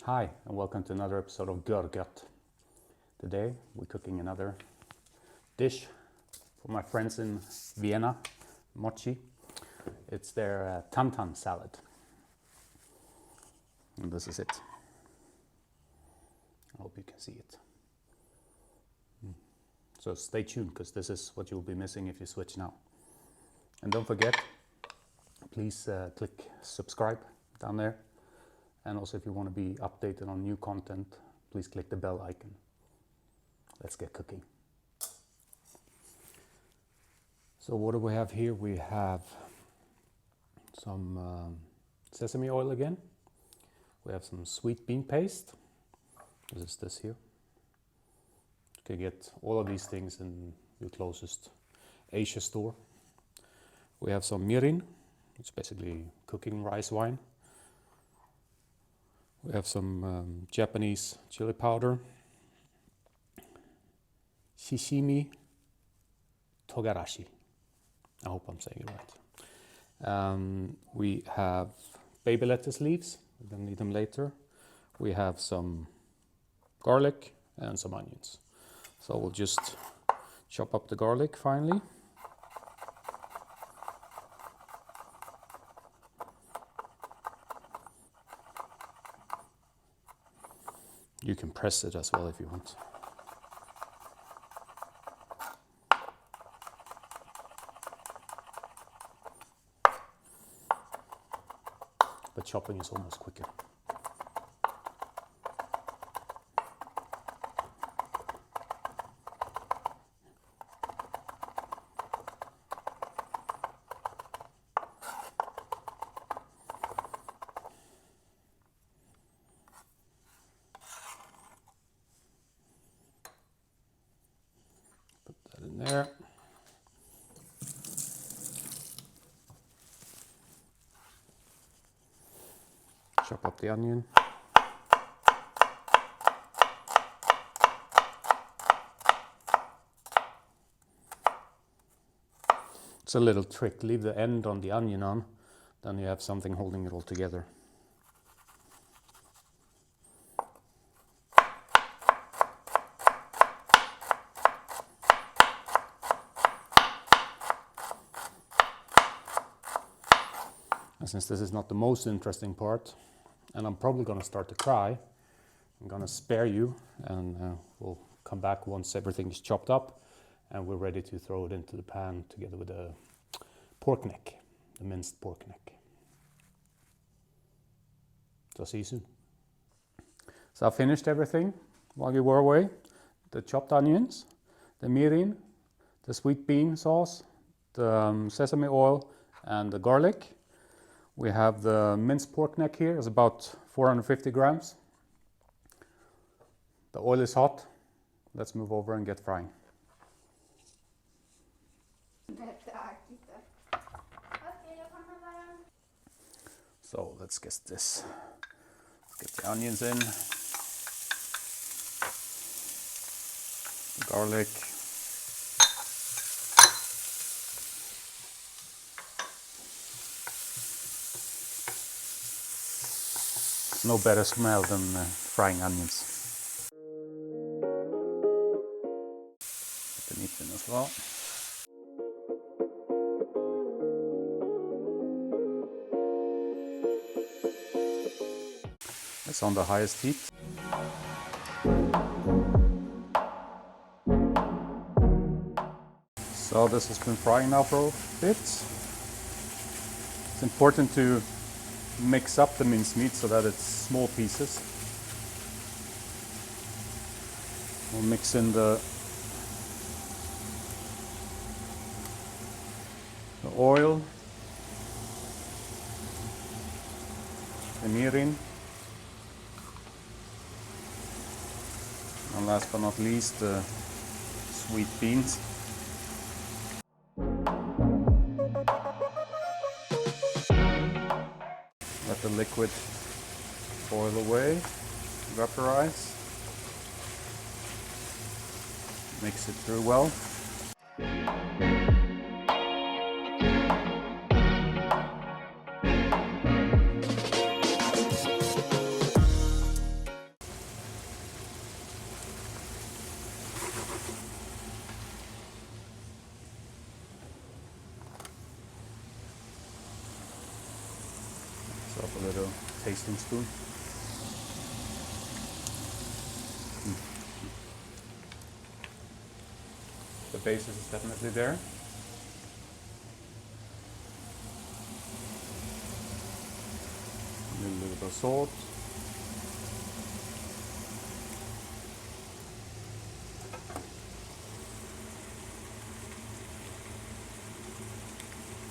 Hi, and welcome to another episode of Görgött. Today we're cooking another dish for my friends in Vienna, Mochi. It's their tantan salad. And this is it. I hope you can see it. So stay tuned, because this is what you'll be missing if you switch now. And don't forget, please click subscribe down there. And also, if you want to be updated on new content, please click the bell icon. Let's get cooking. So what do we have here? We have some sesame oil again. We have some sweet bean paste. This is this here. You can get all of these things in your closest Asia store. We have some Mirin. It's basically cooking rice wine. We have some Japanese chili powder, Shichimi Togarashi. I hope I'm saying it right. We have baby lettuce leaves. We're going to need them later. We have some garlic and some onions. So we'll just chop up the garlic finally. You can press it as well if you want. But chopping is almost quicker. In there. Chop up the onion. It's a little trick. Leave the end on the onion on, then you have something holding it all together. Since this is not the most interesting part, and I'm probably going to start to cry, I'm going to spare you, and we'll come back once everything is chopped up and we're ready to throw it into the pan together with the pork neck, the minced pork neck. So see you soon. So I finished everything while you were away. The chopped onions, the mirin, the sweet bean sauce, the sesame oil, and the garlic. We have the minced pork neck here. It's about 450 grams. The oil is hot. Let's move over and get frying. So let's get this. Let's get the onions in. The garlic. No better smell than frying onions. Put the meat in as well. It's on the highest heat. So this has been frying now for a bit. It's important to mix up the minced meat so that it's small pieces. We'll mix in the oil, the mirin, and last but not least the sweet beans. Let the liquid boil away, vaporize, mix it through well. a little tasting spoon. The basis is definitely there. A little bit of salt.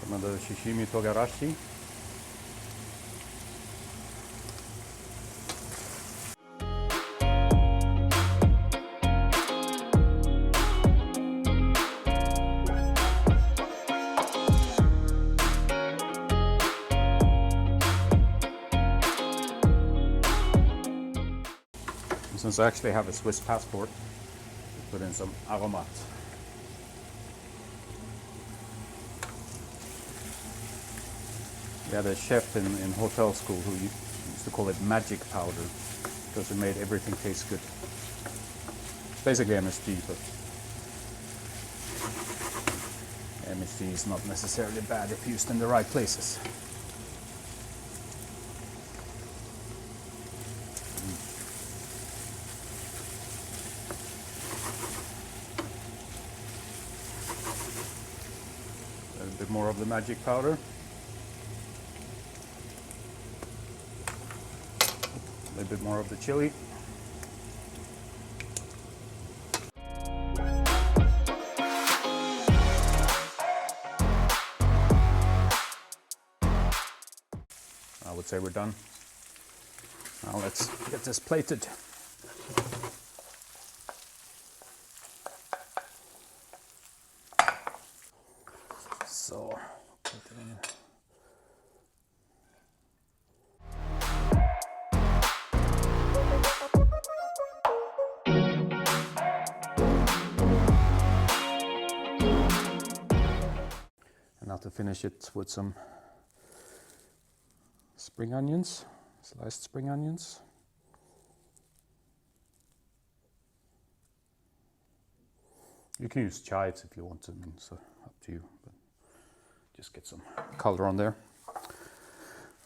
Some of the Shichimi Togarashi. Since I actually have a Swiss passport, put in some aromat. We had a chef in hotel school who used to call it magic powder because it made everything taste good. It's basically MSG, but MSG is not necessarily bad if used in the right places. A bit more of the magic powder. A little bit more of the chili. I would say we're done. Now let's get this plated. So, put it in. And now to finish it with some spring onions, sliced spring onions. You can use chives if you want to, so up to you. But just get some color on there.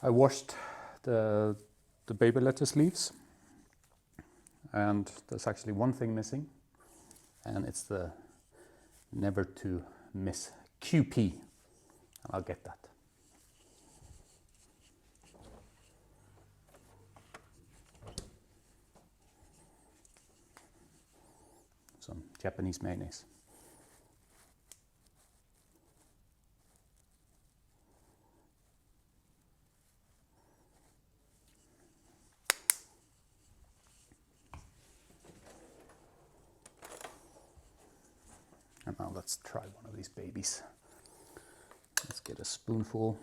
I washed the baby lettuce leaves, and there's actually one thing missing, and it's the never to miss Kew Pie. I'll get that. Some Japanese mayonnaise. And now let's try one of these babies. Let's get a spoonful.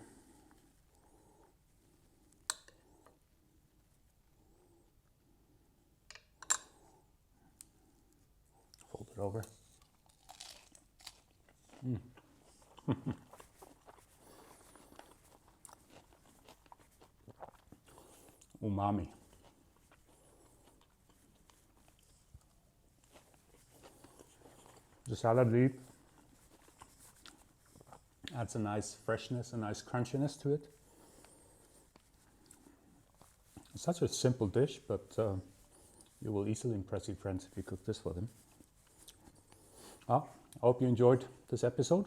Fold it over. Umami. The salad leaf adds a nice freshness, a nice crunchiness to it. It's such a simple dish, but you will easily impress your friends if you cook this for them. I hope you enjoyed this episode.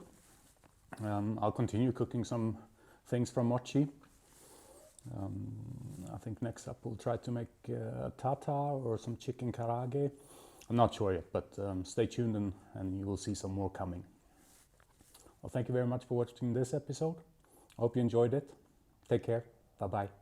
I'll continue cooking some things from Mochi. I think next up we'll try to make a tartar or some chicken karage. I'm not sure yet, but stay tuned and you will see some more coming. Well, thank you very much for watching this episode. I hope you enjoyed it. Take care. Bye-bye.